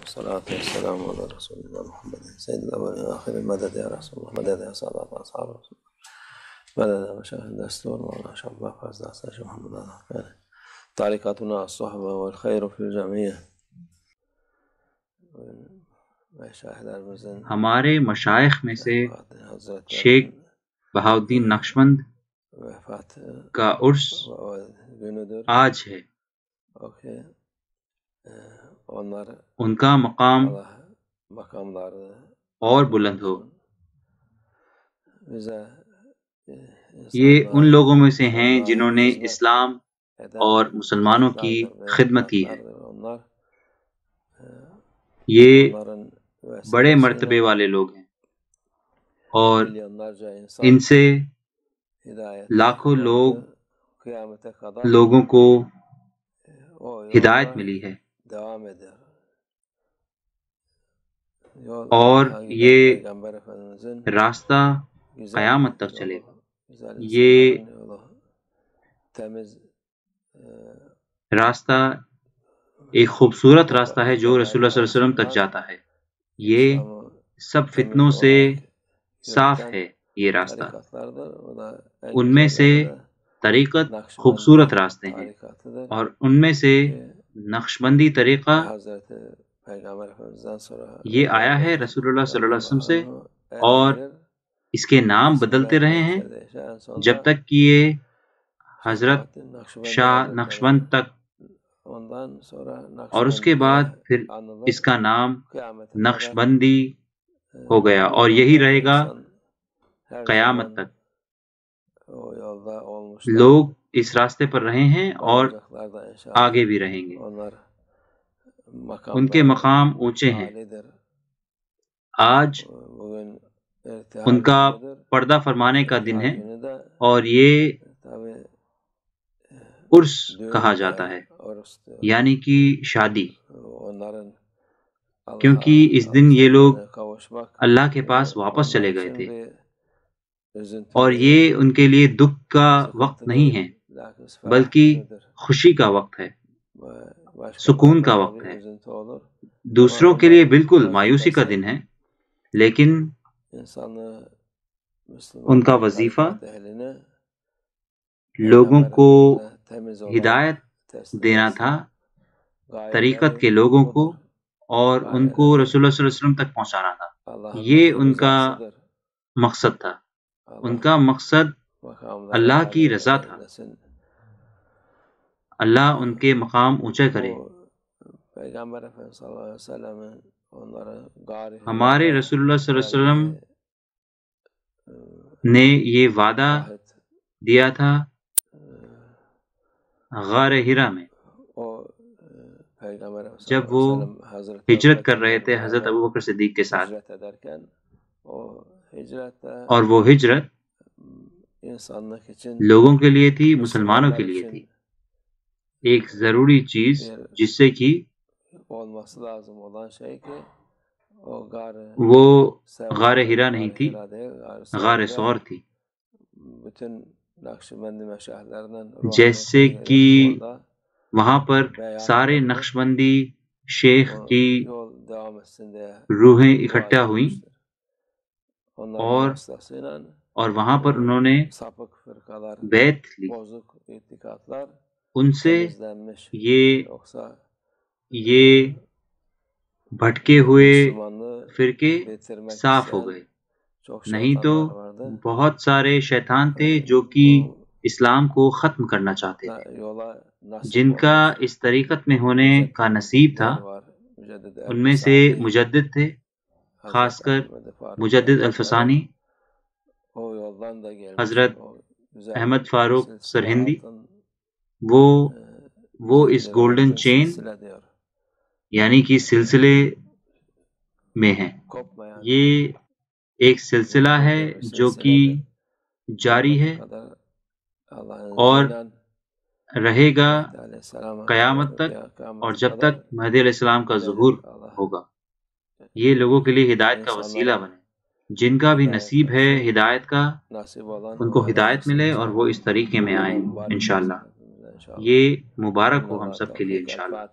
والصلاة والسلام على رسول الله محمد سيد الأولين والآخرين. مدد يا رسول الله، مدد يا سادات أصحاب رسول الله، مدد يا مشايخ الدستور مولانا شيخ الله فاز داستان محمد الحقاني. طريقتنا الصحبة والخير في الجميع. ہمارے مشائخ میں سے شیخ بہاؤالدین نقشبند کا عرس آج ہے. ان کا مقام اور بلند ہو. یہ ان لوگوں میں سے ہیں جنہوں نے اسلام اور مسلمانوں کی خدمت کی ہے. یہ بڑے مرتبے والے لوگ ہیں اور ان سے لاکھوں لوگوں کو ہدایت ملی ہے اور یہ راستہ قیامت تک چلے گا. یہ راستہ ایک خوبصورت راستہ ہے جو رسول اللہ صلی اللہ علیہ وسلم تک جاتا ہے. یہ سب فتنوں سے صاف ہے. یہ راستہ ان میں سے طریقت خوبصورت راستے ہیں اور ان میں سے نقشبندی طریقہ یہ آیا ہے رسول اللہ صلی اللہ علیہ وسلم سے اور اس کے نام بدلتے رہے ہیں جب تک کہ یہ حضرت شاہ نقشبند تک، اور اس کے بعد پھر اس کا نام نقشبندی ہو گیا اور یہی رہے گا قیامت تک. لوگ اس راستے پر رہے ہیں اور آگے بھی رہیں گے. ان کے مقام اونچے ہیں. آج ان کا پردہ فرمانے کا دن ہے اور یہ عرس کہا جاتا ہے، یعنی کہ شادی، کیونکہ اس دن یہ لوگ اللہ کے پاس واپس چلے گئے تھے اور یہ ان کے لیے دکھ کا وقت نہیں ہے بلکہ خوشی کا وقت ہے، سکون کا وقت ہے. دوسروں کے لیے بالکل مایوسی کا دن ہے، لیکن ان کا وظیفہ لوگوں کو ہدایت دینا تھا، طریقت کے لوگوں کو، اور ان کو رسول اللہ صلی اللہ علیہ وسلم تک پہنچانا تھا. یہ ان کا مقصد تھا. ان کا مقصد اللہ کی رضا تھا. اللہ ان کے مقام اونچا کرے. ہمارے رسول اللہ صلی اللہ علیہ وسلم نے یہ وعدہ دیا تھا غار حرا میں جب وہ ہجرت کر رہے تھے حضرت ابوبکر صدیق کے ساتھ، اور وہ ہجرت لوگوں کے لیے تھی، مسلمانوں کے لیے تھی. ایک ضروری چیز جس سے کہ وہ غار حرا نہیں تھی، غار ثور تھی. جیسے کہ وہاں پر سارے نقشبندی شیخ کی روحیں اکٹھا ہوئیں اور وہاں پر انہوں نے بیعت لی. ان سے یہ بھٹکے ہوئے فرقے صاف ہو گئے. نہیں تو بہت سارے شیطان تھے جو کہ اسلام کو ختم کرنا چاہتے تھے. جن کا اس طریقت میں ہونے کا نصیب تھا ان میں سے مجدد تھے، خاص کر مجدد الفسانی، حضرت احمد فاروق سرہندی. وہ اس گولڈن چین یعنی کہ سلسلے میں ہیں. یہ ایک سلسلہ ہے جو کہ جاری ہے اور رہے گا قیامت تک، اور جب تک مہدی علیہ السلام کا ظہور ہوگا. یہ لوگوں کے لیے ہدایت کا وسیلہ بنے. جن کا بھی نصیب ہے ہدایت کا ان کو ہدایت ملے اور وہ اس طریقے میں آئیں انشاءاللہ. یہ مبارک ہو ہم سب کے لیے انشاءاللہ.